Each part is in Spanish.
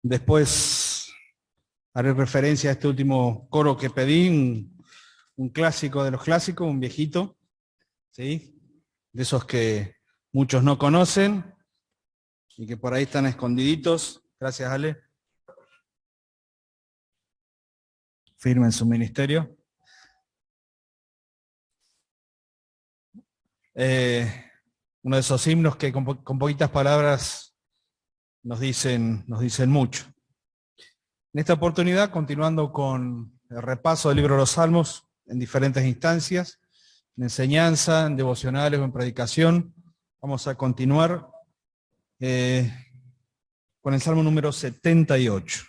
Después haré referencia a este último coro que pedí, un clásico de los clásicos, un viejito, ¿sí? De esos que muchos no conocen y que por ahí están escondiditos. Gracias, Ale. Firme en su ministerio. Uno de esos himnos que con poquitas palabras nos dicen mucho. En esta oportunidad, continuando con el repaso del libro de los Salmos en diferentes instancias, en enseñanza, en devocionales o en predicación, vamos a continuar con el Salmo número 78.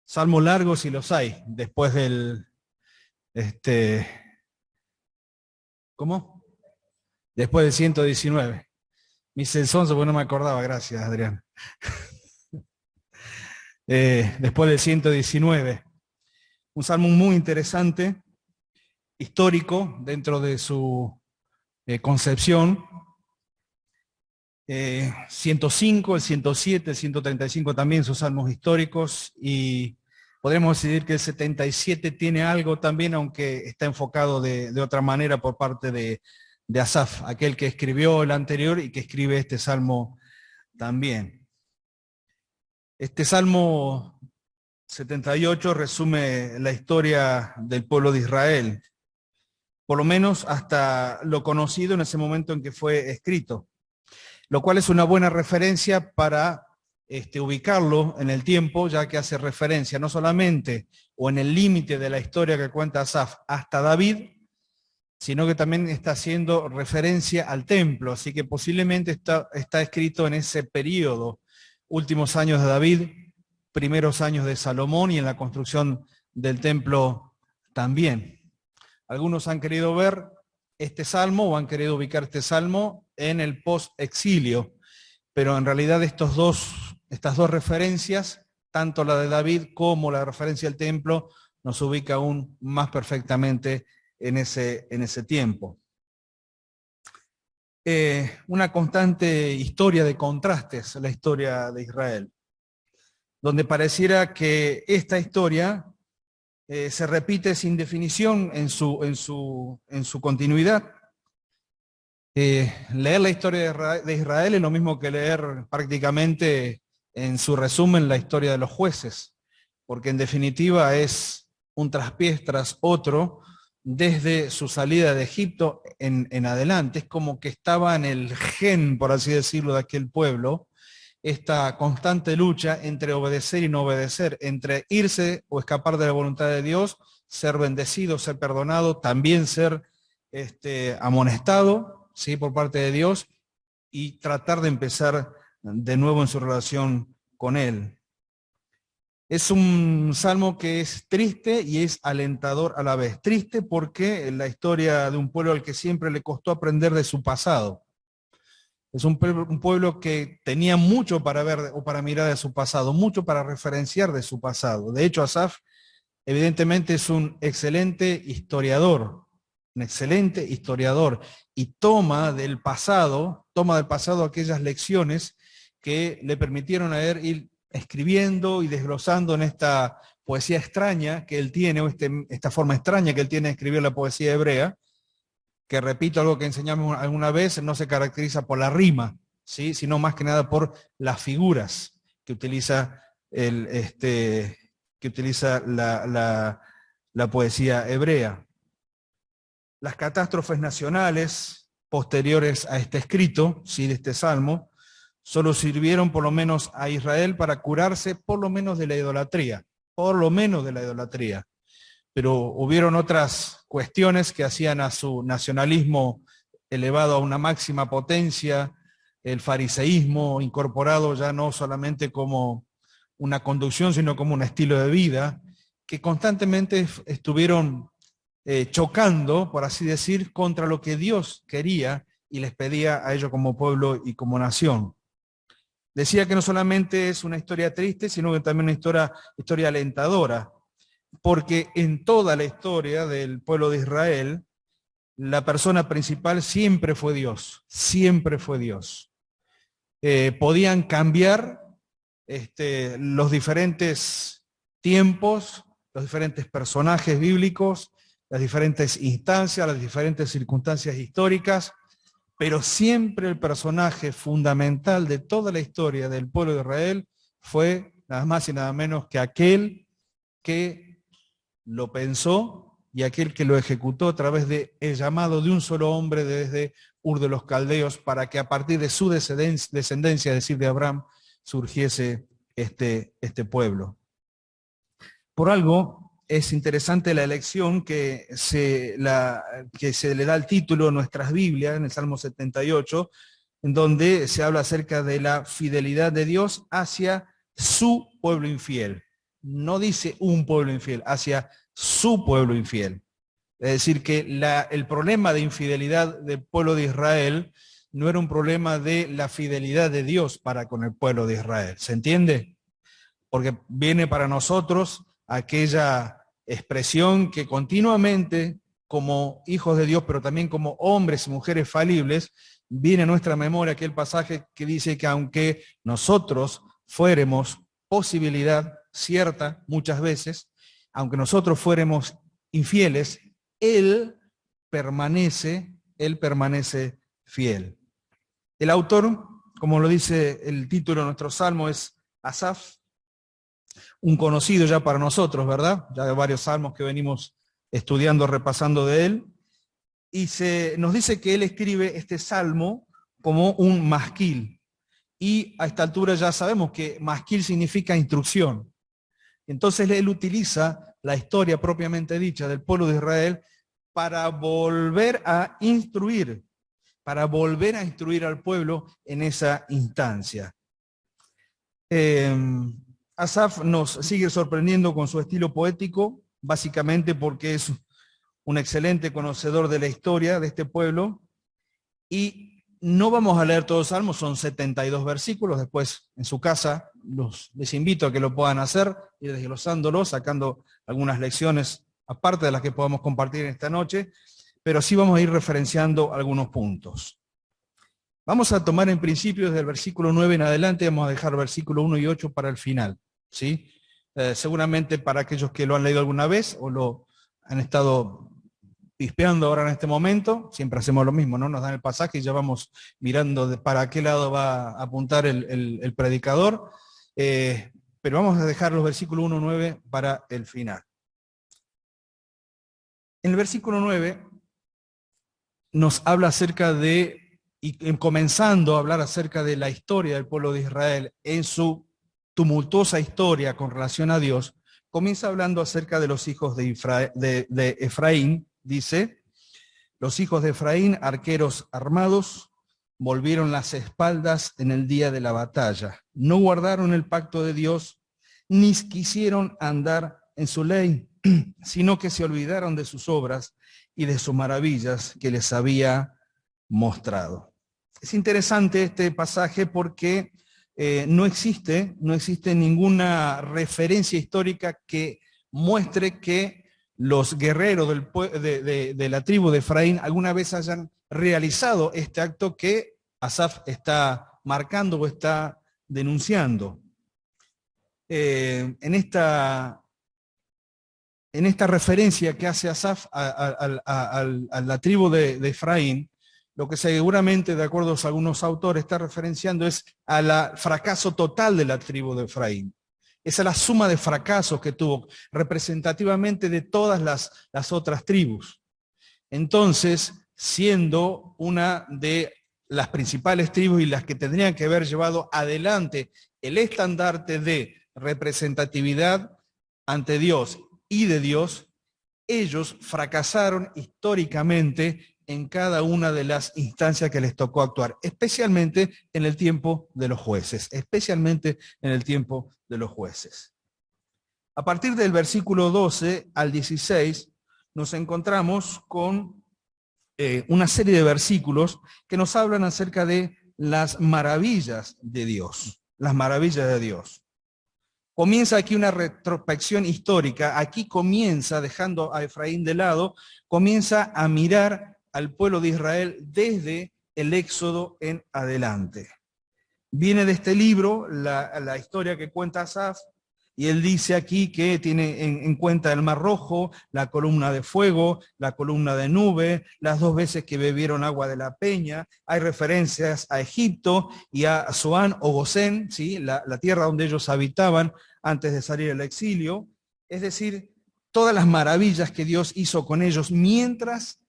Salmo largo si los hay, después del... ¿Cómo? Después del 119. Mi censonzo, porque no me acordaba, gracias, Adrián. Después del 119. Un salmo muy interesante, histórico, dentro de su concepción. 105, el 107, el 135 también son salmos históricos, y podremos decir que el 77 tiene algo también, aunque está enfocado de otra manera por parte de Asaf, aquel que escribió el anterior y que escribe este salmo también. Este salmo 78 resume la historia del pueblo de Israel, por lo menos hasta lo conocido en ese momento en que fue escrito, lo cual es una buena referencia para ubicarlo en el tiempo, ya que hace referencia no solamente o en el límite de la historia que cuenta Asaf hasta David, sino que también está haciendo referencia al templo, así que posiblemente está escrito en ese periodo, últimos años de David, primeros años de Salomón y en la construcción del templo también. Algunos han querido ver este salmo o han querido ubicar este salmo en el post-exilio, pero en realidad estas dos referencias, tanto la de David como la referencia al templo, nos ubica aún más perfectamente en ese tiempo. Una constante historia de contrastes, la historia de Israel, donde pareciera que esta historia se repite sin definición en su continuidad. Leer la historia de Israel es lo mismo que leer prácticamente en su resumen la historia de los jueces, porque en definitiva es un traspiés tras otro desde su salida de Egipto en adelante. Es como que estaba en el gen, por así decirlo, de aquel pueblo, esta constante lucha entre obedecer y no obedecer, entre irse o escapar de la voluntad de Dios, ser bendecido, ser perdonado, también ser amonestado, ¿sí?, por parte de Dios, y tratar de empezar de nuevo en su relación con Él. Es un salmo que es triste y es alentador a la vez. Triste porque es la historia de un pueblo al que siempre le costó aprender de su pasado. Es un pueblo que tenía mucho para ver o para mirar de su pasado, mucho para referenciar de su pasado. De hecho, Asaf evidentemente es un excelente historiador, y toma del pasado aquellas lecciones que le permitieron a él ir escribiendo y desglosando en esta poesía extraña que él tiene, o esta forma extraña que él tiene de escribir la poesía hebrea, que, repito, algo que enseñamos alguna vez, no se caracteriza por la rima, ¿sí?, sino más que nada por las figuras que utiliza la poesía hebrea. Las catástrofes nacionales posteriores a este escrito, ¿sí?, de este salmo, solo sirvieron por lo menos a Israel para curarse por lo menos de la idolatría, pero hubieron otras cuestiones que hacían a su nacionalismo elevado a una máxima potencia, el fariseísmo incorporado ya no solamente como una conducción, sino como un estilo de vida, que constantemente estuvieron chocando, por así decir, contra lo que Dios quería y les pedía a ellos como pueblo y como nación. Decía que no solamente es una historia triste, sino que también una historia alentadora, porque en toda la historia del pueblo de Israel, la persona principal siempre fue Dios, siempre fue Dios. Podían cambiar los diferentes tiempos, los diferentes personajes bíblicos, las diferentes instancias, las diferentes circunstancias históricas, pero siempre el personaje fundamental de toda la historia del pueblo de Israel fue nada más y nada menos que aquel que lo pensó y aquel que lo ejecutó a través del llamado de un solo hombre desde Ur de los Caldeos, para que a partir de su descendencia, es decir, de Abraham, surgiese este pueblo. Por algo es interesante la elección que se le da el título a nuestras Biblias, en el Salmo 78, en donde se habla acerca de la fidelidad de Dios hacia su pueblo infiel. No dice un pueblo infiel, hacia su pueblo infiel. Es decir, que el problema de infidelidad del pueblo de Israel no era un problema de la fidelidad de Dios para con el pueblo de Israel. ¿Se entiende? Porque viene para nosotros aquella expresión que continuamente, como hijos de Dios, pero también como hombres y mujeres falibles, viene a nuestra memoria aquel pasaje que dice que aunque nosotros fuéramos posibilidad cierta muchas veces, aunque nosotros fuéramos infieles, Él permanece fiel. El autor, como lo dice el título de nuestro salmo, es Asaf, un conocido ya para nosotros, ¿verdad? Ya de varios salmos que venimos estudiando, repasando de él. Y nos dice que él escribe este salmo como un masquil. Y a esta altura ya sabemos que masquil significa instrucción. Entonces él utiliza la historia propiamente dicha del pueblo de Israel para volver a instruir al pueblo en esa instancia. Asaf nos sigue sorprendiendo con su estilo poético, básicamente porque es un excelente conocedor de la historia de este pueblo, y no vamos a leer todos los salmos, son 72 versículos, después en su casa les invito a que lo puedan hacer, ir desglosándolos, sacando algunas lecciones aparte de las que podamos compartir en esta noche, pero sí vamos a ir referenciando algunos puntos. Vamos a tomar en principio desde el versículo 9 en adelante, vamos a dejar versículo 1 y 8 para el final, ¿sí? Seguramente para aquellos que lo han leído alguna vez o lo han estado pispeando ahora en este momento, siempre hacemos lo mismo, ¿no? Nos dan el pasaje y ya vamos mirando para qué lado va a apuntar el predicador, pero vamos a dejar los versículos 1 y 9 para el final. En el versículo 9 nos habla acerca de, y comenzando a hablar acerca de la historia del pueblo de Israel en su tumultuosa historia con relación a Dios, comienza hablando acerca de los hijos de Efraín. Dice, los hijos de Efraín, arqueros armados, volvieron las espaldas en el día de la batalla. No guardaron el pacto de Dios, ni quisieron andar en su ley, sino que se olvidaron de sus obras y de sus maravillas que les había mostrado. Es interesante este pasaje porque no existe ninguna referencia histórica que muestre que los guerreros de la tribu de Efraín alguna vez hayan realizado este acto que Asaf está marcando o está denunciando. En esta referencia que hace Asaf a la tribu de Efraín, lo que seguramente, de acuerdo a algunos autores, está referenciando es al fracaso total de la tribu de Efraín. Esa es la suma de fracasos que tuvo representativamente de todas las otras tribus. Entonces, siendo una de las principales tribus y las que tendrían que haber llevado adelante el estandarte de representatividad ante Dios y de Dios, ellos fracasaron históricamente en cada una de las instancias que les tocó actuar, especialmente en el tiempo de los jueces, A partir del versículo 12 al 16 nos encontramos con una serie de versículos que nos hablan acerca de las maravillas de Dios, Comienza aquí una retrospección histórica, aquí comienza, dejando a Efraín de lado, comienza a mirar al pueblo de Israel desde el Éxodo en adelante. Viene de este libro la historia que cuenta Asaf, y él dice aquí que tiene en cuenta el Mar Rojo, la columna de fuego, la columna de nube, las 2 veces que bebieron agua de la peña. Hay referencias a Egipto y a Zoán o Gosén, ¿sí? la tierra donde ellos habitaban antes de salir del exilio. Es decir, todas las maravillas que Dios hizo con ellos mientras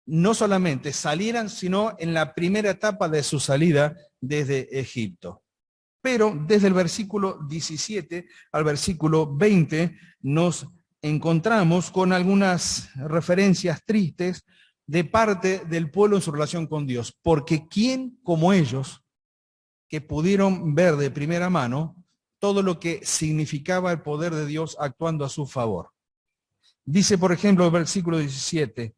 no solamente salieran, sino en la primera etapa de su salida desde Egipto. Pero desde el versículo 17 al versículo 20 nos encontramos con algunas referencias tristes de parte del pueblo en su relación con Dios. Porque ¿quién como ellos, que pudieron ver de primera mano todo lo que significaba el poder de Dios actuando a su favor? Dice, por ejemplo, el versículo 17,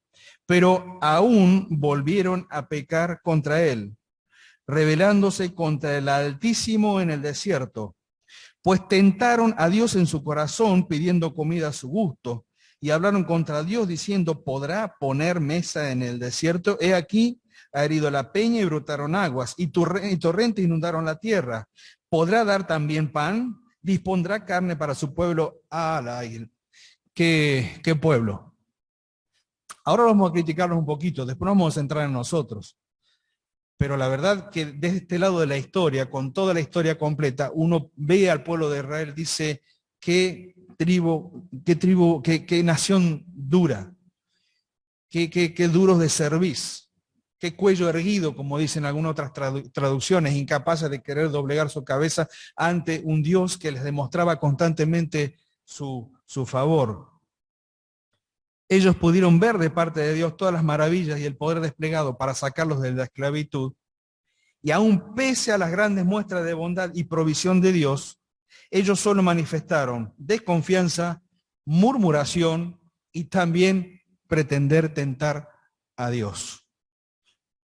pero aún volvieron a pecar contra él, rebelándose contra el Altísimo en el desierto, pues tentaron a Dios en su corazón pidiendo comida a su gusto, y hablaron contra Dios diciendo, ¿podrá poner mesa en el desierto? He aquí, ha herido la peña y brotaron aguas, y torrentes inundaron la tierra. ¿Podrá dar también pan? ¿Dispondrá carne para su pueblo? ¿Qué pueblo? Ahora vamos a criticarnos un poquito, después nos vamos a centrar en nosotros. Pero la verdad que desde este lado de la historia, con toda la historia completa, uno ve al pueblo de Israel, dice, qué nación dura, qué duros de cerviz, qué cuello erguido, como dicen algunas otras traducciones, incapaces de querer doblegar su cabeza ante un Dios que les demostraba constantemente su favor. Ellos pudieron ver de parte de Dios todas las maravillas y el poder desplegado para sacarlos de la esclavitud. Y aún pese a las grandes muestras de bondad y provisión de Dios, ellos solo manifestaron desconfianza, murmuración y también pretender tentar a Dios.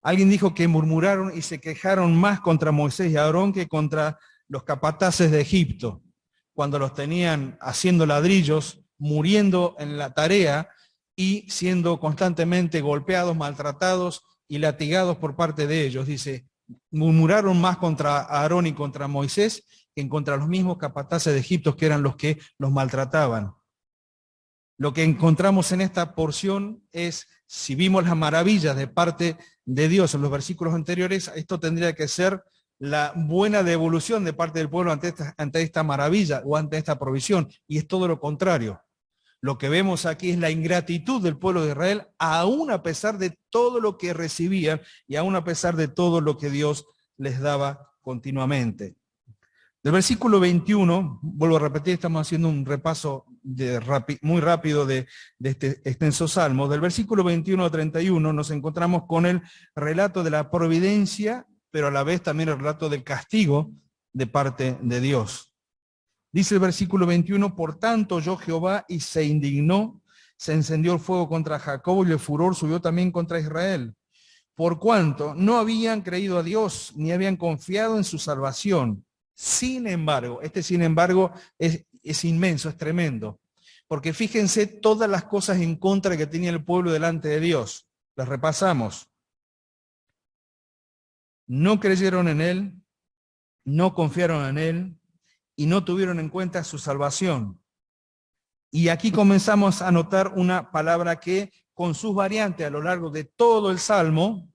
Alguien dijo que murmuraron y se quejaron más contra Moisés y Aarón que contra los capataces de Egipto, cuando los tenían haciendo ladrillos, muriendo en la tarea y siendo constantemente golpeados, maltratados y latigados por parte de ellos. Dice, murmuraron más contra Aarón y contra Moisés que en contra los mismos capataces de Egipto, que eran los que los maltrataban. Lo que encontramos en esta porción es, si vimos las maravillas de parte de Dios en los versículos anteriores, esto tendría que ser la buena devolución de parte del pueblo ante esta maravilla o ante esta provisión, y es todo lo contrario. Lo que vemos aquí es la ingratitud del pueblo de Israel, aún a pesar de todo lo que recibían y aún a pesar de todo lo que Dios les daba continuamente. Del versículo 21, vuelvo a repetir, estamos haciendo un repaso muy rápido de este extenso salmo. Del versículo 21 a 31 nos encontramos con el relato de la providencia, pero a la vez también el relato del castigo de parte de Dios. Dice el versículo 21, por tanto oyó Jehová y se indignó, se encendió el fuego contra Jacob y el furor subió también contra Israel, por cuanto no habían creído a Dios ni habían confiado en su salvación. Sin embargo, sin embargo es inmenso, es tremendo, porque fíjense todas las cosas en contra que tenía el pueblo delante de Dios. Las repasamos. No creyeron en Él, no confiaron en Él, y no tuvieron en cuenta su salvación. Y aquí comenzamos a notar una palabra que con sus variantes a lo largo de todo el Salmo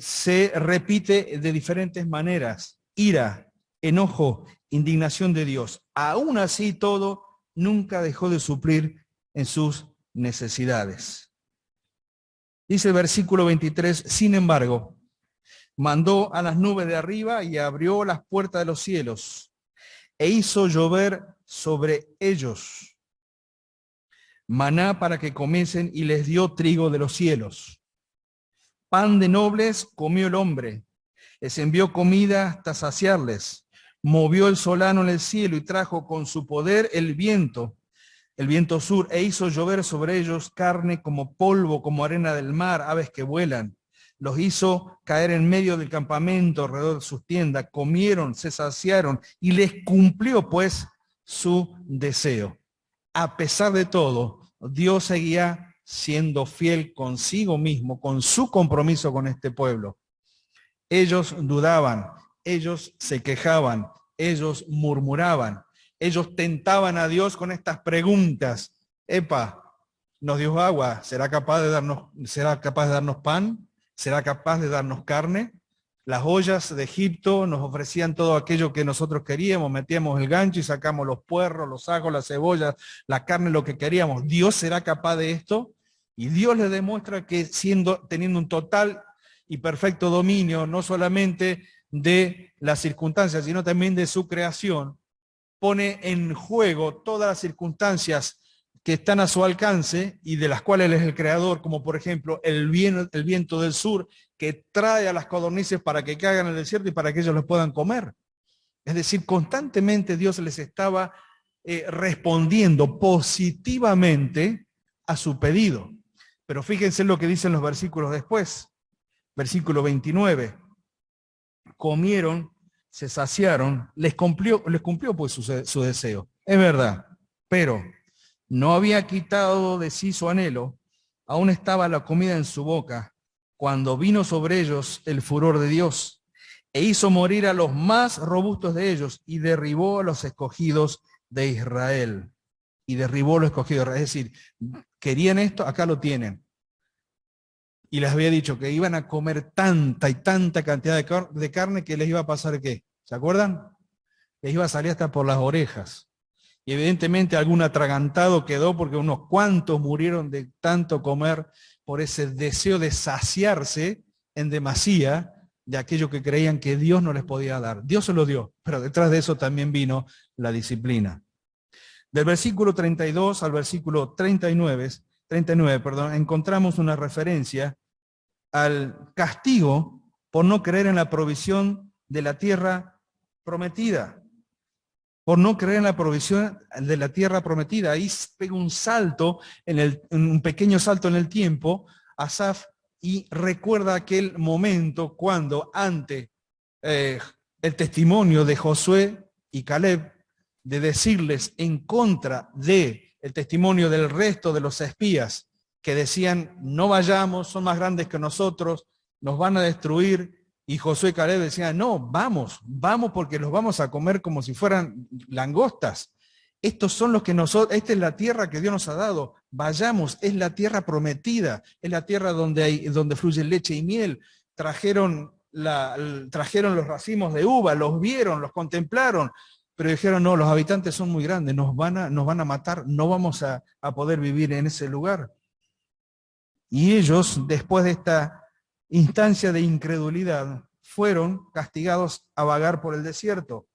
se repite de diferentes maneras. Ira, enojo, indignación de Dios. Aún así todo nunca dejó de suplir en sus necesidades. Dice el versículo 23, sin embargo, mandó a las nubes de arriba y abrió las puertas de los cielos e hizo llover sobre ellos maná para que comiesen y les dio trigo de los cielos. Pan de nobles comió el hombre, les envió comida hasta saciarles, movió el solano en el cielo y trajo con su poder el viento sur, e hizo llover sobre ellos carne como polvo, como arena del mar, aves que vuelan. Los hizo caer en medio del campamento, alrededor de sus tiendas, comieron, se saciaron, y les cumplió pues su deseo. A pesar de todo, Dios seguía siendo fiel consigo mismo, con su compromiso con este pueblo. Ellos dudaban, ellos se quejaban, ellos murmuraban, ellos tentaban a Dios con estas preguntas. Epa, nos dio agua, ¿será capaz de darnos pan? ¿Será capaz de darnos carne? Las ollas de Egipto nos ofrecían todo aquello que nosotros queríamos, metíamos el gancho y sacamos los puerros, los ajos, las cebollas, la carne, lo que queríamos. ¿Dios será capaz de esto? Y Dios le demuestra que teniendo un total y perfecto dominio, no solamente de las circunstancias, sino también de su creación, pone en juego todas las circunstancias que están a su alcance y de las cuales Él es el creador, como por ejemplo el viento del sur, que trae a las codornices para que caigan en el desierto y para que ellos los puedan comer. Es decir, constantemente Dios les estaba respondiendo positivamente a su pedido. Pero fíjense lo que dicen los versículos después. Versículo 29. Comieron, se saciaron, les cumplió pues su deseo. Es verdad, pero no había quitado de sí su anhelo, aún estaba la comida en su boca, cuando vino sobre ellos el furor de Dios, e hizo morir a los más robustos de ellos, y derribó a los escogidos de Israel. Y derribó a los escogidos de Israel. Es decir, querían esto, acá lo tienen. Y les había dicho que iban a comer tanta y tanta cantidad de carne que les iba a pasar ¿qué? ¿Se acuerdan? Les iba a salir hasta por las orejas. Y evidentemente algún atragantado quedó porque unos cuantos murieron de tanto comer por ese deseo de saciarse en demasía de aquello que creían que Dios no les podía dar. Dios se lo dio, pero detrás de eso también vino la disciplina. Del versículo 32 al versículo 39, encontramos una referencia al castigo por no creer en la provisión de la tierra prometida. Por no creer en la provisión de la tierra prometida. Ahí pega un salto, un pequeño salto en el tiempo, Asaf, y recuerda aquel momento cuando ante el testimonio de Josué y Caleb, de decirles en contra del testimonio del resto de los espías, que decían, no vayamos, son más grandes que nosotros, nos van a destruir. Y Josué y Caleb decían, no, vamos porque los vamos a comer como si fueran langostas. Estos son los que esta es la tierra que Dios nos ha dado. Vayamos, es la tierra prometida, es la tierra donde fluye leche y miel. Trajeron los racimos de uva, los vieron, los contemplaron, pero dijeron, no, los habitantes son muy grandes, nos van a matar, no vamos a poder vivir en ese lugar. Y ellos, después de esta instancia de incredulidad, fueron castigados a vagar por el desierto.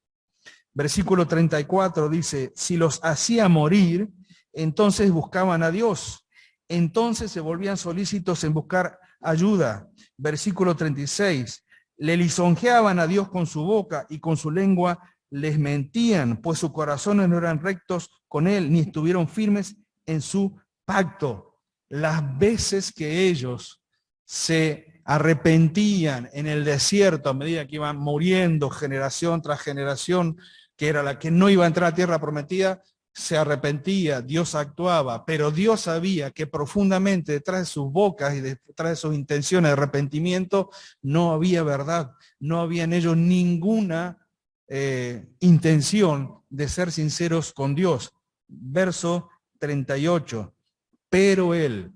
Versículo 34 dice, si los hacía morir, entonces buscaban a Dios. Entonces se volvían solícitos en buscar ayuda. Versículo 36, le lisonjeaban a Dios con su boca y con su lengua les mentían, pues sus corazones no eran rectos con él, ni estuvieron firmes en su pacto. Las veces que ellos se arrepentían en el desierto a medida que iban muriendo generación tras generación, que era la que no iba a entrar a tierra prometida, se arrepentía, Dios actuaba, pero Dios sabía que profundamente detrás de sus bocas y detrás de sus intenciones de arrepentimiento no había verdad, no había en ellos ninguna intención de ser sinceros con Dios. Verso 38, pero Él,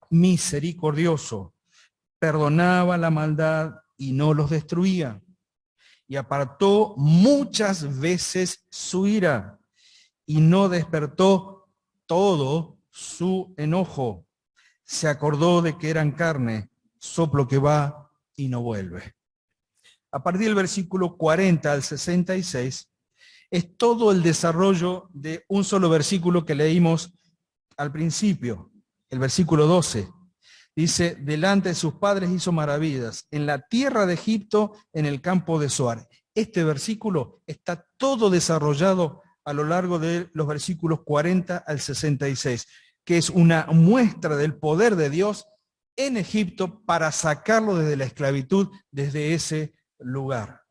misericordioso, perdonaba la maldad y no los destruía, y apartó muchas veces su ira, y no despertó todo su enojo. Se acordó de que eran carne, soplo que va y no vuelve. A partir del versículo 40 al 66, es todo el desarrollo de un solo versículo que leímos al principio, el versículo 12. Dice, delante de sus padres hizo maravillas, en la tierra de Egipto, en el campo de Zoar. Este versículo está todo desarrollado a lo largo de los versículos 40 al 66, que es una muestra del poder de Dios en Egipto para sacarlo desde la esclavitud, desde ese lugar.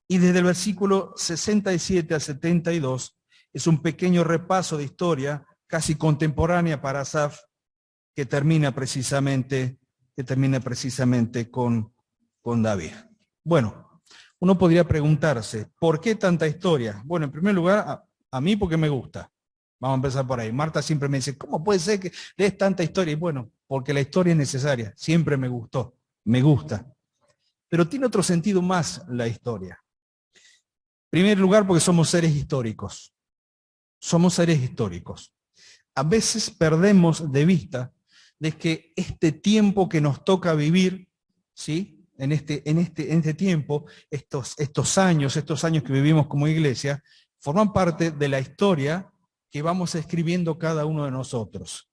Y desde el versículo 67 al 72 es un pequeño repaso de historia casi contemporánea para Asaf, que termina precisamente con David. Bueno, uno podría preguntarse, ¿por qué tanta historia? Bueno, en primer lugar, a mí porque me gusta. Vamos a empezar por ahí. Marta siempre me dice, ¿cómo puede ser que lees tanta historia? Y bueno, porque la historia es necesaria. Siempre me gustó, me gusta. Pero tiene otro sentido más la historia. En primer lugar, porque somos seres históricos. Somos seres históricos. A veces perdemos de vista de que este tiempo que nos toca vivir, ¿sí? En este tiempo, estos años que vivimos como iglesia, forman parte de la historia que vamos escribiendo cada uno de nosotros.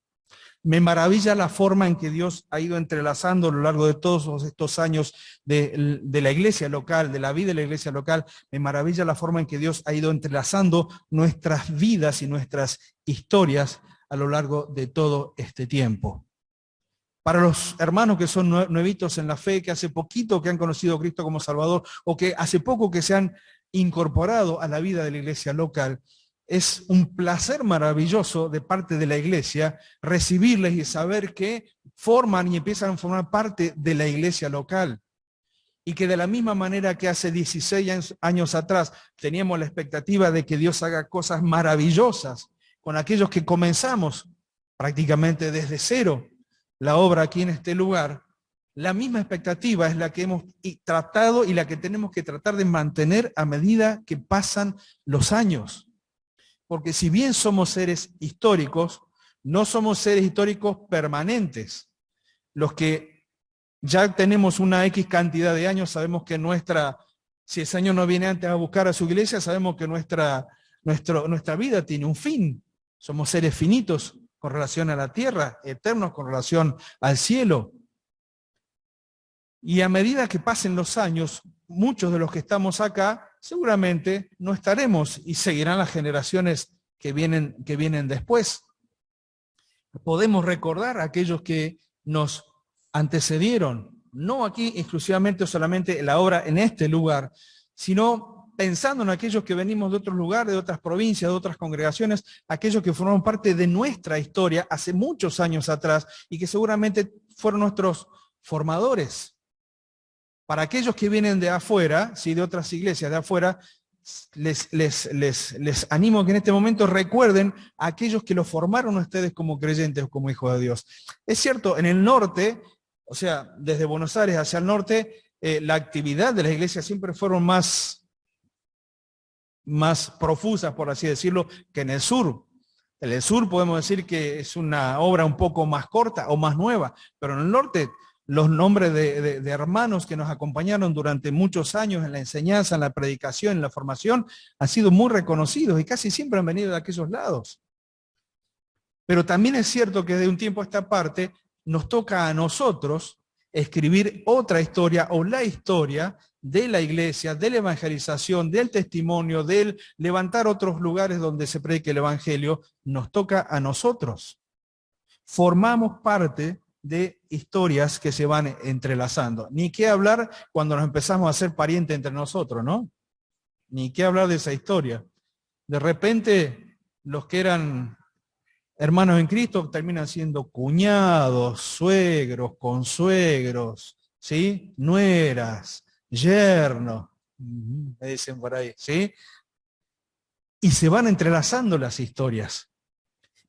Me maravilla la forma en que Dios ha ido entrelazando a lo largo de todos estos años de la iglesia local, de la vida de la iglesia local. Me maravilla la forma en que Dios ha ido entrelazando nuestras vidas y nuestras historias a lo largo de todo este tiempo. Para los hermanos que son nuevitos en la fe, que hace poquito que han conocido a Cristo como Salvador, o que hace poco que se han incorporado a la vida de la iglesia local, es un placer maravilloso de parte de la iglesia recibirles y saber que forman y empiezan a formar parte de la iglesia local. Y que de la misma manera que hace 16 años atrás teníamos la expectativa de que Dios haga cosas maravillosas con aquellos que comenzamos prácticamente desde cero la obra aquí en este lugar, la misma expectativa es la que hemos tratado y la que tenemos que tratar de mantener a medida que pasan los años. Porque si bien somos seres históricos, no somos seres históricos permanentes. Los que ya tenemos una X cantidad de años, sabemos que si ese año no viene antes a buscar a su iglesia, sabemos que nuestra vida tiene un fin. Somos seres finitos con relación a la tierra, eternos con relación al cielo. Y a medida que pasen los años, muchos de los que estamos acá seguramente no estaremos y seguirán las generaciones que vienen después. Podemos recordar a aquellos que nos antecedieron, no aquí exclusivamente o solamente la obra en este lugar, sino pensando en aquellos que venimos de otros lugares, de otras provincias, de otras congregaciones, aquellos que formaron parte de nuestra historia hace muchos años atrás y que seguramente fueron nuestros formadores. Para aquellos que vienen de afuera, ¿sí? De otras iglesias de afuera, les animo a que en este momento recuerden a aquellos que los formaron a ustedes como creyentes o como hijos de Dios. Es cierto, en el norte, o sea, desde Buenos Aires hacia el norte, la actividad de las iglesias siempre fueron más profusas, por así decirlo, que en el sur. En el sur podemos decir que es una obra un poco más corta o más nueva, pero en el norte los nombres de hermanos que nos acompañaron durante muchos años en la enseñanza, en la predicación, en la formación, han sido muy reconocidos y casi siempre han venido de aquellos lados. Pero también es cierto que de un tiempo a esta parte nos toca a nosotros escribir otra historia o la historia de la iglesia, de la evangelización, del testimonio, del levantar otros lugares donde se predique el evangelio, nos toca a nosotros. Formamos parte de historias que se van entrelazando. Ni qué hablar cuando nos empezamos a hacer parientes entre nosotros, ¿no? Ni qué hablar de esa historia. De repente, los que eran hermanos en Cristo terminan siendo cuñados, suegros, consuegros, ¿sí? Nueras, yernos, me dicen por ahí, ¿sí? Y se van entrelazando las historias.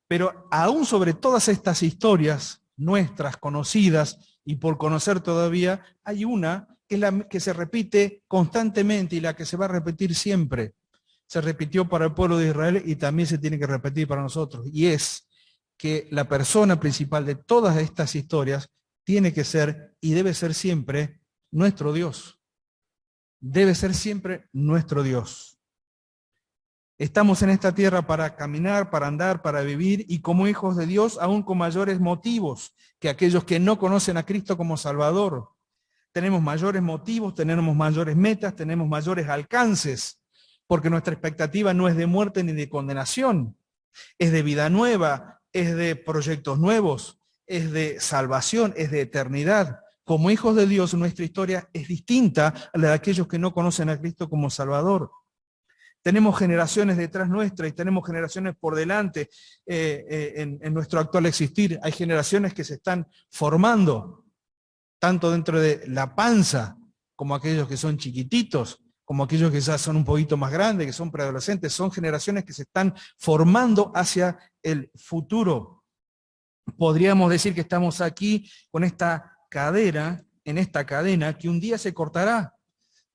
Pero aún sobre todas estas historias nuestras, conocidas, y por conocer todavía, hay una que es la que se repite constantemente y la que se va a repetir siempre. Se repitió para el pueblo de Israel y también se tiene que repetir para nosotros. Y es que la persona principal de todas estas historias tiene que ser y debe ser siempre nuestro Dios. Debe ser siempre nuestro Dios. Estamos en esta tierra para caminar, para andar, para vivir y como hijos de Dios aún con mayores motivos que aquellos que no conocen a Cristo como Salvador. Tenemos mayores motivos, tenemos mayores metas, tenemos mayores alcances, porque nuestra expectativa no es de muerte ni de condenación, es de vida nueva, es de proyectos nuevos, es de salvación, es de eternidad. Como hijos de Dios nuestra historia es distinta a la de aquellos que no conocen a Cristo como Salvador. Tenemos generaciones detrás nuestra y tenemos generaciones por delante en nuestro actual existir. Hay generaciones que se están formando, tanto dentro de la panza como aquellos que son chiquititos, como aquellos que ya son un poquito más grandes, que son preadolescentes, son generaciones que se están formando hacia el futuro. Podríamos decir que estamos aquí con esta cadena, en esta cadena que un día se cortará,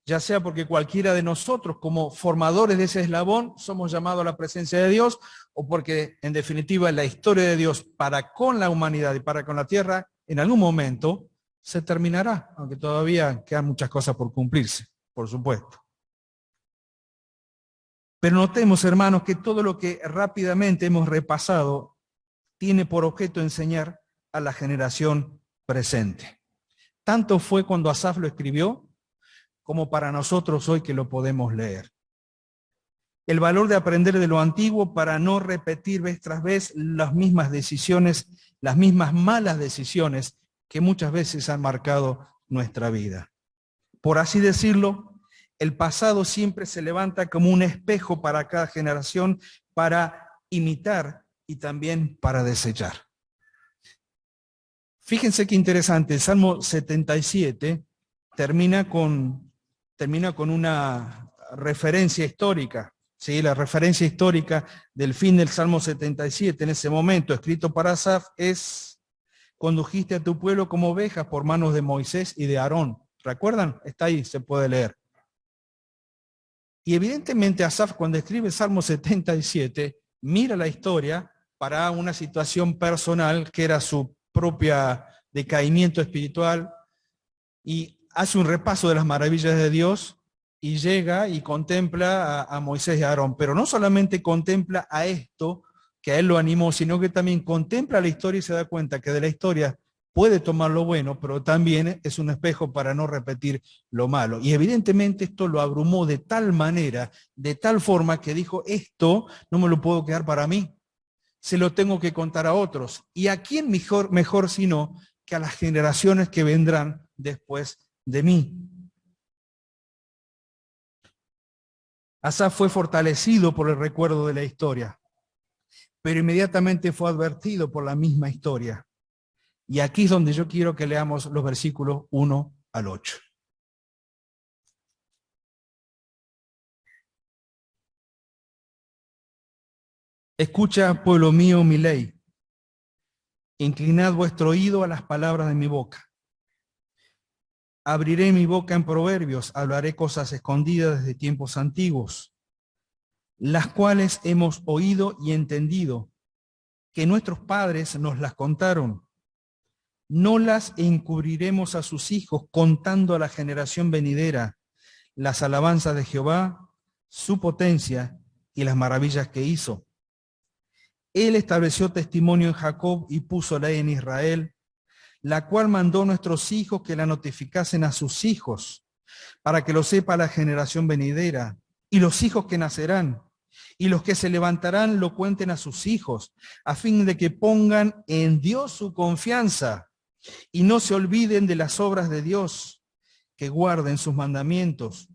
ya sea porque cualquiera de nosotros, como formadores de ese eslabón, somos llamados a la presencia de Dios, o porque, en definitiva, la historia de Dios para con la humanidad y para con la tierra, en algún momento se terminará, aunque todavía quedan muchas cosas por cumplirse, por supuesto. Pero notemos, hermanos, que todo lo que rápidamente hemos repasado tiene por objeto enseñar a la generación presente. Tanto fue cuando Asaf lo escribió, como para nosotros hoy que lo podemos leer. El valor de aprender de lo antiguo para no repetir vez tras vez las mismas decisiones, las mismas malas decisiones que muchas veces han marcado nuestra vida. Por así decirlo, el pasado siempre se levanta como un espejo para cada generación para imitar y también para desechar. Fíjense qué interesante, el Salmo 77 termina con una referencia histórica, ¿sí? La referencia histórica del fin del Salmo 77 en ese momento, escrito para Asaf, es: condujiste a tu pueblo como ovejas por manos de Moisés y de Aarón. ¿Recuerdan? Está ahí, se puede leer. Y evidentemente Asaf, cuando escribe el Salmo 77, mira la historia para una situación personal que era su propia decaimiento espiritual y hace un repaso de las maravillas de Dios y llega y contempla a Moisés y a Aarón. Pero no solamente contempla a esto, que a él lo animó, sino que también contempla la historia y se da cuenta que de la historia puede tomar lo bueno, pero también es un espejo para no repetir lo malo. Y evidentemente esto lo abrumó de tal manera, de tal forma que dijo: esto no me lo puedo quedar para mí, se lo tengo que contar a otros. ¿Y a quién mejor sino que a las generaciones que vendrán después de mí? Asaf fue fortalecido por el recuerdo de la historia, pero inmediatamente fue advertido por la misma historia. Y aquí es donde yo quiero que leamos los versículos 1 al 8. Escucha, pueblo mío, mi ley. Inclinad vuestro oído a las palabras de mi boca. Abriré mi boca en proverbios, hablaré cosas escondidas desde tiempos antiguos, las cuales hemos oído y entendido, que nuestros padres nos las contaron. No las encubriremos a sus hijos, contando a la generación venidera las alabanzas de Jehová, su potencia y las maravillas que hizo. Él estableció testimonio en Jacob y puso ley en Israel, la cual mandó a nuestros hijos que la notificasen a sus hijos, para que lo sepa la generación venidera, y los hijos que nacerán, y los que se levantarán lo cuenten a sus hijos, a fin de que pongan en Dios su confianza, y no se olviden de las obras de Dios, que guarden sus mandamientos,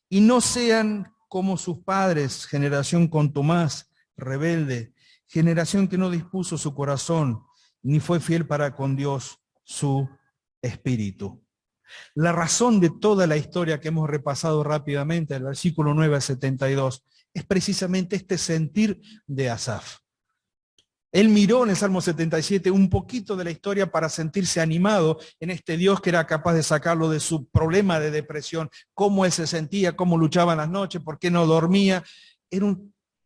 y no sean como sus padres, generación contumaz, rebelde, generación que no dispuso su corazón, ni fue fiel para con Dios su espíritu. La razón de toda la historia que hemos repasado rápidamente, el versículo 9 al 72, es precisamente este sentir de Asaf. Él miró en el Salmo 77 un poquito de la historia para sentirse animado en este Dios que era capaz de sacarlo de su problema de depresión, cómo él se sentía, cómo luchaba en las noches, por qué no dormía.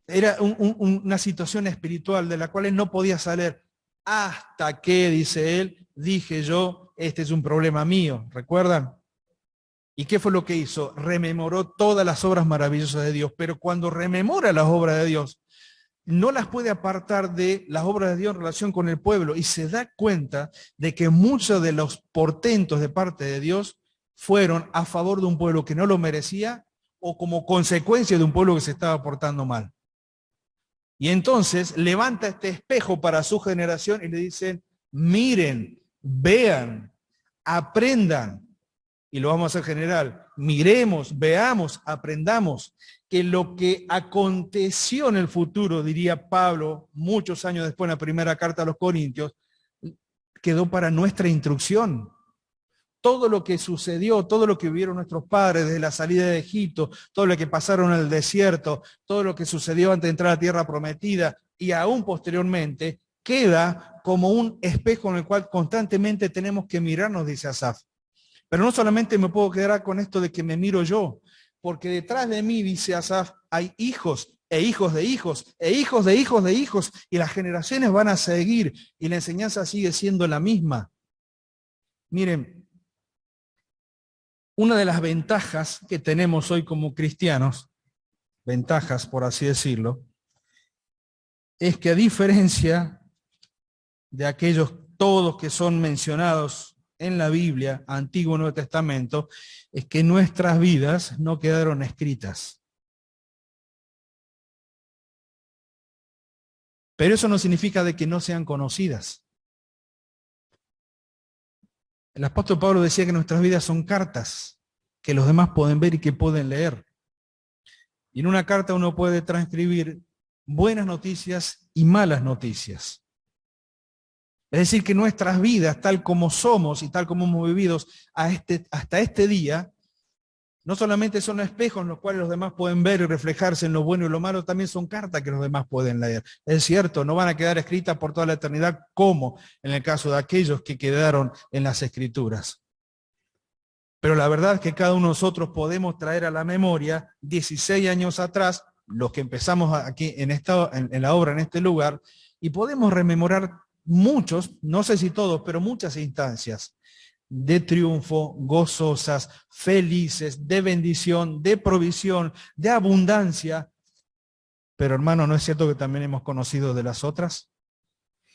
Era una situación espiritual de la cual él no podía salir. Hasta que, dice él, dije yo, este es un problema mío. ¿Recuerdan? ¿Y qué fue lo que hizo? Rememoró todas las obras maravillosas de Dios. Pero cuando rememora las obras de Dios, no las puede apartar de las obras de Dios en relación con el pueblo y se da cuenta de que muchos de los portentos de parte de Dios fueron a favor de un pueblo que no lo merecía o como consecuencia de un pueblo que se estaba portando mal. Y entonces levanta este espejo para su generación y le dicen: miren, vean, aprendan. Y lo vamos a hacer general. Miremos, veamos, aprendamos que lo que aconteció en el futuro, diría Pablo, muchos años después en la primera carta a los Corintios, quedó para nuestra instrucción. todo lo que sucedió, todo lo que vivieron nuestros padres desde la salida de Egipto, todo lo que pasaron en el desierto, todo lo que sucedió antes de entrar a la tierra prometida y aún posteriormente, queda como un espejo en el cual constantemente tenemos que mirarnos, dice Asaf. Pero no solamente me puedo quedar con esto de que me miro yo, porque detrás de mí, dice Asaf, hay hijos e hijos de hijos, e hijos de hijos de hijos, y las generaciones van a seguir, y la enseñanza sigue siendo la misma. Miren, una de las ventajas que tenemos hoy como cristianos, ventajas por así decirlo, es que a diferencia de aquellos todos que son mencionados en la Biblia, Antiguo y Nuevo Testamento, es que nuestras vidas no quedaron escritas. Pero eso no significa de que no sean conocidas. El apóstol Pablo decía que nuestras vidas son cartas que los demás pueden ver y que pueden leer. Y en una carta uno puede transcribir buenas noticias y malas noticias. Es decir, que nuestras vidas, tal como somos y tal como hemos vivido hasta este día, no solamente son espejos en los cuales los demás pueden ver y reflejarse en lo bueno y lo malo, también son cartas que los demás pueden leer. Es cierto, no van a quedar escritas por toda la eternidad como en el caso de aquellos que quedaron en las Escrituras. Pero la verdad es que cada uno de nosotros podemos traer a la memoria 16 años atrás, los que empezamos aquí en la obra, en este lugar, y podemos rememorar muchos, no sé si todos, pero muchas instancias de triunfo, gozosas, felices, de bendición, de provisión, de abundancia. Pero hermano, ¿no es cierto que también hemos conocido de las otras?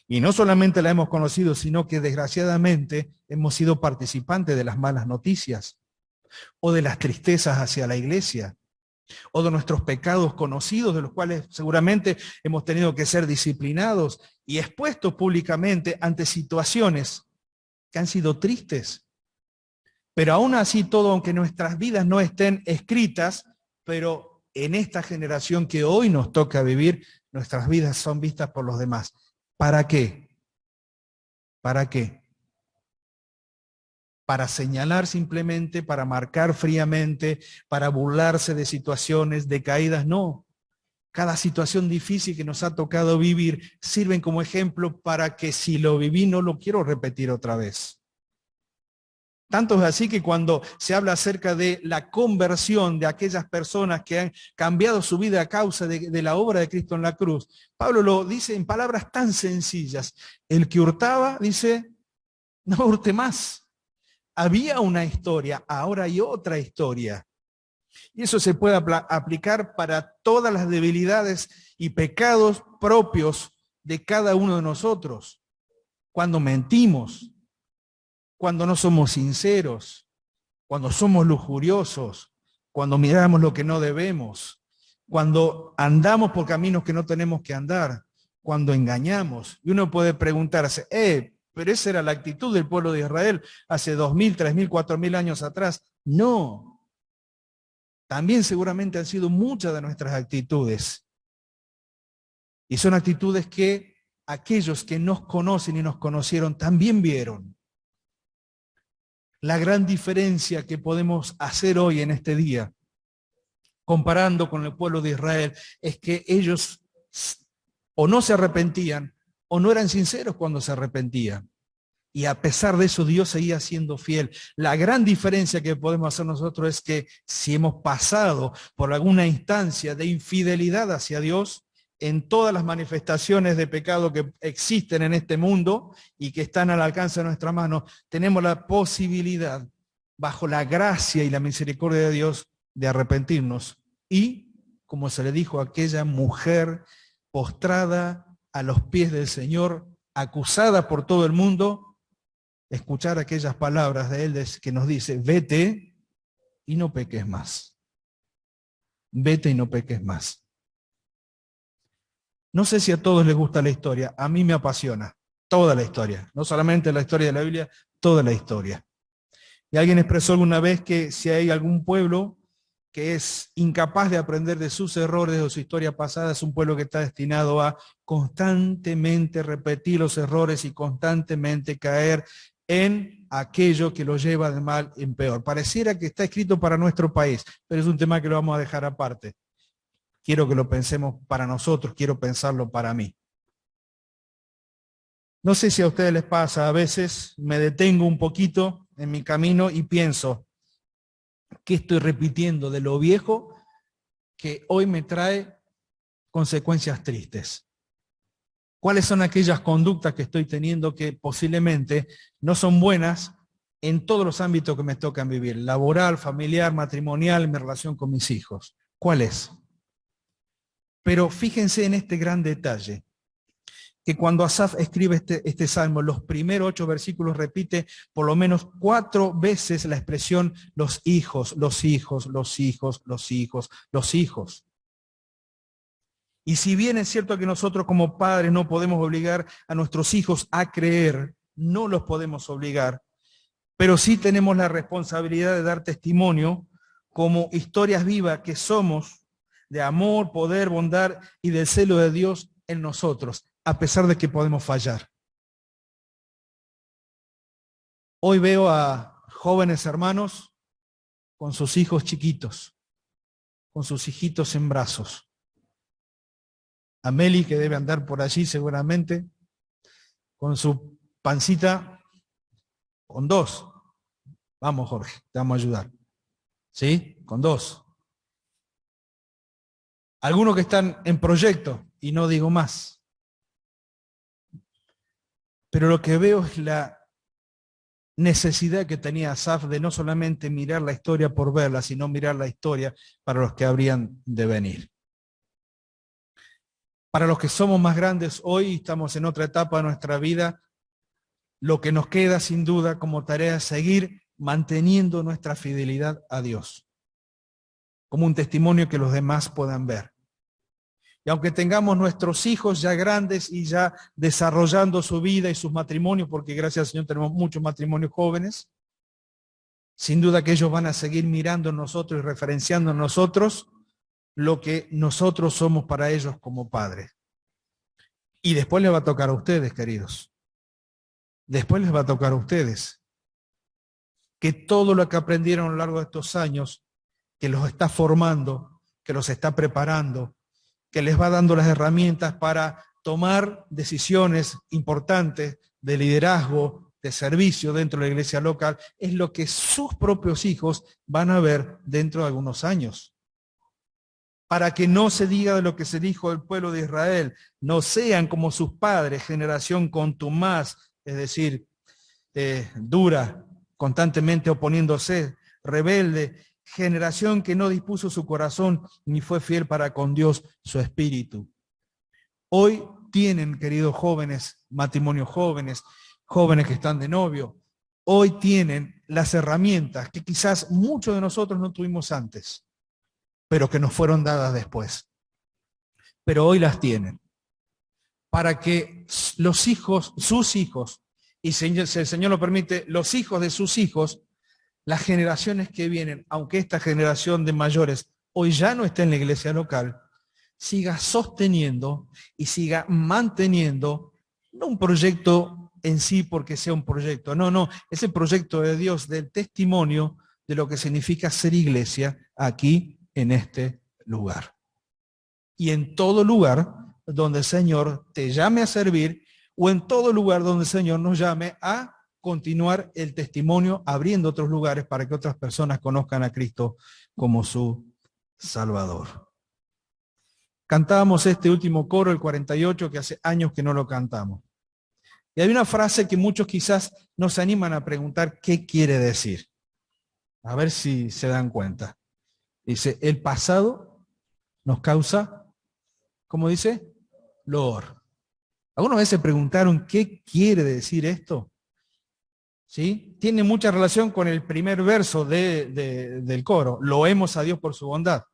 Y no solamente la hemos conocido, sino que desgraciadamente hemos sido participantes de las malas noticias, o de las tristezas hacia la iglesia, o de nuestros pecados conocidos, de los cuales seguramente hemos tenido que ser disciplinados y expuestos públicamente ante situaciones que han sido tristes. Pero aún así todo, aunque nuestras vidas no estén escritas, pero en esta generación que hoy nos toca vivir, nuestras vidas son vistas por los demás. ¿Para qué? ¿Para qué? Para señalar simplemente, para marcar fríamente, para burlarse de situaciones, de caídas, no. Cada situación difícil que nos ha tocado vivir sirven como ejemplo para que si lo viví no lo quiero repetir otra vez. Tanto es así que cuando se habla acerca de la conversión de aquellas personas que han cambiado su vida a causa de la obra de Cristo en la cruz, Pablo lo dice en palabras tan sencillas. El que hurtaba, dice, no hurte más. Había una historia, ahora hay otra historia. Y eso se puede aplicar para todas las debilidades y pecados propios de cada uno de nosotros. Cuando mentimos, cuando no somos sinceros, cuando somos lujuriosos, cuando miramos lo que no debemos, cuando andamos por caminos que no tenemos que andar, cuando engañamos. Y uno puede preguntarse, pero esa era la actitud del pueblo de Israel hace 2000, 3000, 4000 años atrás. No. También seguramente han sido muchas de nuestras actitudes. Y son actitudes que aquellos que nos conocen y nos conocieron también vieron. La gran diferencia que podemos hacer hoy en este día, comparando con el pueblo de Israel, es que ellos o no se arrepentían o no eran sinceros cuando se arrepentían. Y a pesar de eso, Dios seguía siendo fiel. La gran diferencia que podemos hacer nosotros es que si hemos pasado por alguna instancia de infidelidad hacia Dios, en todas las manifestaciones de pecado que existen en este mundo y que están al alcance de nuestra mano, tenemos la posibilidad, bajo la gracia y la misericordia de Dios, de arrepentirnos. Y, como se le dijo a aquella mujer postrada a los pies del Señor, acusada por todo el mundo, escuchar aquellas palabras de Él que nos dice, vete y no peques más. Vete y no peques más. No sé si a todos les gusta la historia, a mí me apasiona toda la historia, no solamente la historia de la Biblia, toda la historia. Y alguien expresó alguna vez que si hay algún pueblo que es incapaz de aprender de sus errores o su historia pasada, es un pueblo que está destinado a constantemente repetir los errores y constantemente caer en aquello que lo lleva de mal en peor. Pareciera que está escrito para nuestro país, pero es un tema que lo vamos a dejar aparte. Quiero que lo pensemos para nosotros, quiero pensarlo para mí. No sé si a ustedes les pasa, a veces me detengo un poquito en mi camino y pienso, ¿qué estoy repitiendo de lo viejo que hoy me trae consecuencias tristes? ¿Cuáles son aquellas conductas que estoy teniendo que posiblemente no son buenas en todos los ámbitos que me tocan vivir? Laboral, familiar, matrimonial, mi relación con mis hijos. ¿Cuál es? Pero fíjense en este gran detalle, que cuando Asaf escribe este salmo, los primeros 8 versículos repite por lo menos 4 veces la expresión los hijos, los hijos, los hijos, los hijos, los hijos. Y si bien es cierto que nosotros como padres no podemos obligar a nuestros hijos a creer, no los podemos obligar, pero sí tenemos la responsabilidad de dar testimonio como historias vivas que somos de amor, poder, bondad y del celo de Dios en nosotros, a pesar de que podemos fallar. Hoy veo a jóvenes hermanos con sus hijos chiquitos, con sus hijitos en brazos. A Meli, que debe andar por allí seguramente, con su pancita, con 2. Vamos, Jorge, te vamos a ayudar. ¿Sí? Con 2. Algunos que están en proyecto, y no digo más. Pero lo que veo es la necesidad que tenía Asaf de no solamente mirar la historia por verla, sino mirar la historia para los que habrían de venir. Para los que somos más grandes hoy, estamos en otra etapa de nuestra vida, lo que nos queda sin duda como tarea es seguir manteniendo nuestra fidelidad a Dios, como un testimonio que los demás puedan ver. Y aunque tengamos nuestros hijos ya grandes y ya desarrollando su vida y sus matrimonios, porque gracias al Señor tenemos muchos matrimonios jóvenes, sin duda que ellos van a seguir mirando en nosotros y referenciando en nosotros lo que nosotros somos para ellos como padres. Y después les va a tocar a ustedes, queridos. Después les va a tocar a ustedes. Que todo lo que aprendieron a lo largo de estos años, que los está formando, que los está preparando, que les va dando las herramientas para tomar decisiones importantes de liderazgo, de servicio dentro de la iglesia local, es lo que sus propios hijos van a ver dentro de algunos años. Para que no se diga de lo que se dijo del pueblo de Israel, no sean como sus padres, generación contumaz, es decir, dura, constantemente oponiéndose, rebelde, generación que no dispuso su corazón ni fue fiel para con Dios su espíritu. Hoy tienen, queridos jóvenes, matrimonios jóvenes, jóvenes que están de novio, hoy tienen las herramientas que quizás muchos de nosotros no tuvimos antes, pero que nos fueron dadas después. Pero hoy las tienen. Para que los hijos, sus hijos, y si el Señor lo permite, los hijos de sus hijos, las generaciones que vienen, aunque esta generación de mayores hoy ya no esté en la iglesia local, siga sosteniendo y siga manteniendo, no un proyecto en sí porque sea un proyecto, no, es el proyecto de Dios, del testimonio de lo que significa ser iglesia aquí en este lugar. Y en todo lugar donde el Señor te llame a servir, o en todo lugar donde el Señor nos llame a continuar el testimonio, abriendo otros lugares para que otras personas conozcan a Cristo como su Salvador. Cantábamos este último coro, el 48, que hace años que no lo cantamos. Y hay una frase que muchos quizás no se animan a preguntar qué quiere decir. A ver si se dan cuenta. Dice, el pasado nos causa, ¿cómo dice? Dolor. ¿Alguna vez se preguntaron qué quiere decir esto? ¿Sí? Tiene mucha relación con el primer verso del coro. Loemos a Dios por su bondad.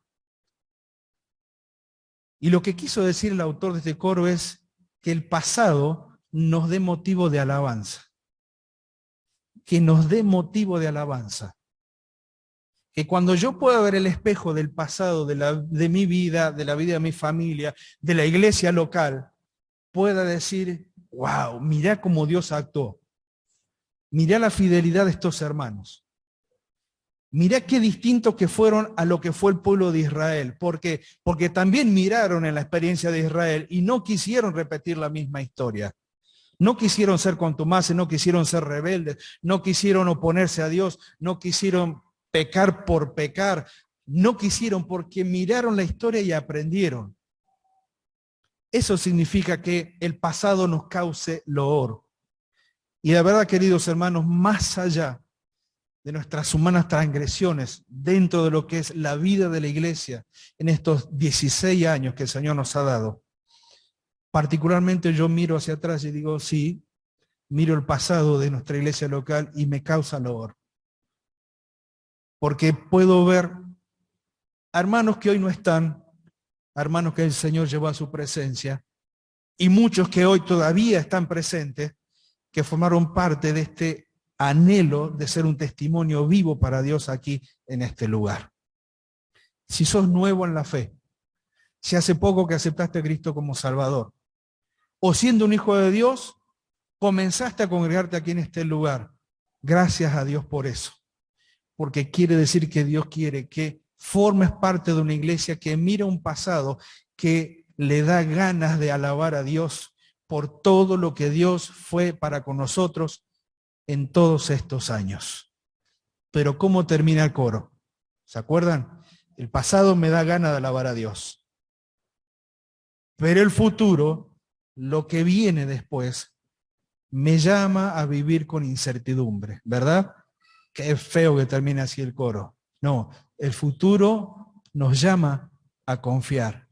Y lo que quiso decir el autor de este coro es que el pasado nos dé motivo de alabanza. Que nos dé motivo de alabanza. Que cuando yo pueda ver el espejo del pasado, de mi vida, de la vida de mi familia, de la iglesia local, pueda decir, wow, mirá cómo Dios actuó. Mirá la fidelidad de estos hermanos. Mirá qué distintos que fueron a lo que fue el pueblo de Israel. ¿Por qué? Porque también miraron en la experiencia de Israel y no quisieron repetir la misma historia. No quisieron ser contumaces, no quisieron ser rebeldes, no quisieron oponerse a Dios, no quisieron pecar por pecar, no quisieron porque miraron la historia y aprendieron. Eso significa que el pasado nos cause loor. Y la verdad, queridos hermanos, más allá de nuestras humanas transgresiones dentro de lo que es la vida de la iglesia en estos 16 años que el Señor nos ha dado, particularmente yo miro hacia atrás y digo, sí, miro el pasado de nuestra iglesia local y me causa loor. Porque puedo ver a hermanos que hoy no están, a hermanos que el Señor llevó a su presencia, y muchos que hoy todavía están presentes, que formaron parte de este anhelo de ser un testimonio vivo para Dios aquí en este lugar. Si sos nuevo en la fe, si hace poco que aceptaste a Cristo como Salvador, o siendo un hijo de Dios, comenzaste a congregarte aquí en este lugar, gracias a Dios por eso, porque quiere decir que Dios quiere que formes parte de una iglesia que mira un pasado, que le da ganas de alabar a Dios por todo lo que Dios fue para con nosotros en todos estos años. Pero ¿cómo termina el coro? ¿Se acuerdan? El pasado me da ganas de alabar a Dios. Pero el futuro, lo que viene después, me llama a vivir con incertidumbre, ¿verdad? Qué feo que termine así el coro. No, el futuro nos llama a confiar.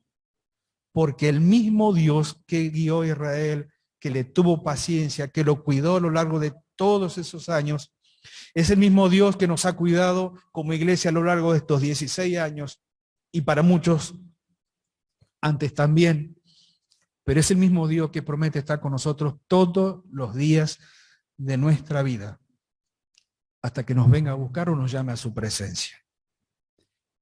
Porque el mismo Dios que guió a Israel, que le tuvo paciencia, que lo cuidó a lo largo de todos esos años, es el mismo Dios que nos ha cuidado como iglesia a lo largo de estos 16 años y para muchos antes también, pero es el mismo Dios que promete estar con nosotros todos los días de nuestra vida, hasta que nos venga a buscar o nos llame a su presencia.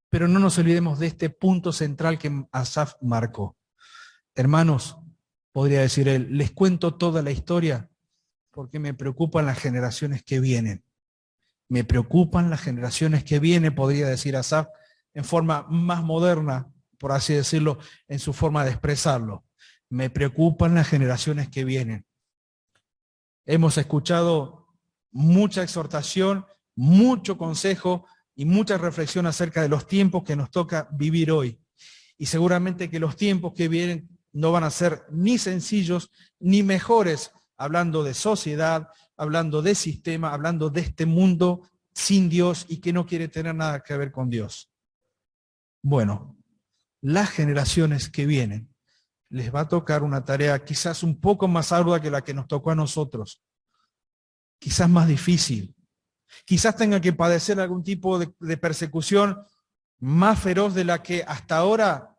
Pero no nos olvidemos de este punto central que Asaf marcó. Hermanos, podría decir él, les cuento toda la historia porque me preocupan las generaciones que vienen. Me preocupan las generaciones que vienen, podría decir Asaf, en forma más moderna, por así decirlo, en su forma de expresarlo. Me preocupan las generaciones que vienen. Hemos escuchado mucha exhortación, mucho consejo y mucha reflexión acerca de los tiempos que nos toca vivir hoy. Y seguramente que los tiempos que vienen no van a ser ni sencillos ni mejores, hablando de sociedad, hablando de sistema, hablando de este mundo sin Dios y que no quiere tener nada que ver con Dios. Bueno, las generaciones que vienen les va a tocar una tarea quizás un poco más ardua que la que nos tocó a nosotros, quizás más difícil, quizás tengan que padecer algún tipo de persecución más feroz de la que hasta ahora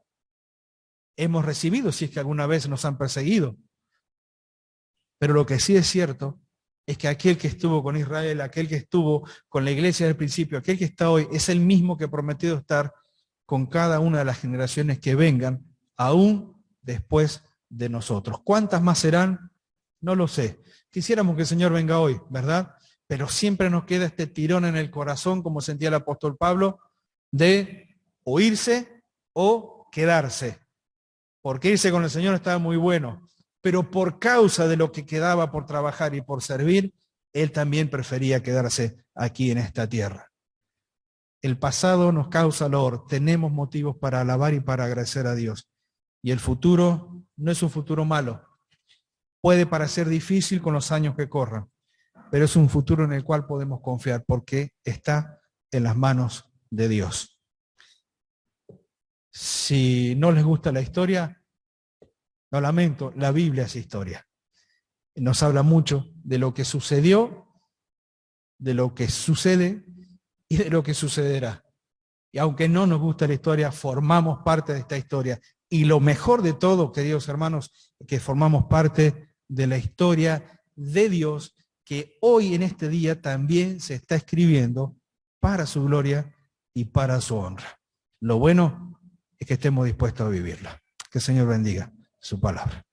hemos recibido, si es que alguna vez nos han perseguido. Pero lo que sí es cierto es que aquel que estuvo con Israel, aquel que estuvo con la iglesia del principio, aquel que está hoy, es el mismo que ha prometido estar con cada una de las generaciones que vengan, aún después de nosotros. ¿Cuántas más serán? No lo sé. Quisiéramos que el Señor venga hoy, ¿verdad? Pero siempre nos queda este tirón en el corazón, como sentía el apóstol Pablo, de o irse o quedarse. Porque irse con el Señor estaba muy bueno, pero por causa de lo que quedaba por trabajar y por servir, él también prefería quedarse aquí en esta tierra. El pasado nos causa dolor, tenemos motivos para alabar y para agradecer a Dios. Y el futuro no es un futuro malo. Puede parecer difícil con los años que corran, pero es un futuro en el cual podemos confiar porque está en las manos de Dios. Si no les gusta la historia, lo lamento, la Biblia es historia. Nos habla mucho de lo que sucedió, de lo que sucede y de lo que sucederá. Y aunque no nos gusta la historia, formamos parte de esta historia. Y lo mejor de todo, queridos hermanos, es que formamos parte de la historia de Dios que hoy en este día también se está escribiendo para su gloria y para su honra. Lo bueno es que estemos dispuestos a vivirla. Que el Señor bendiga su palabra.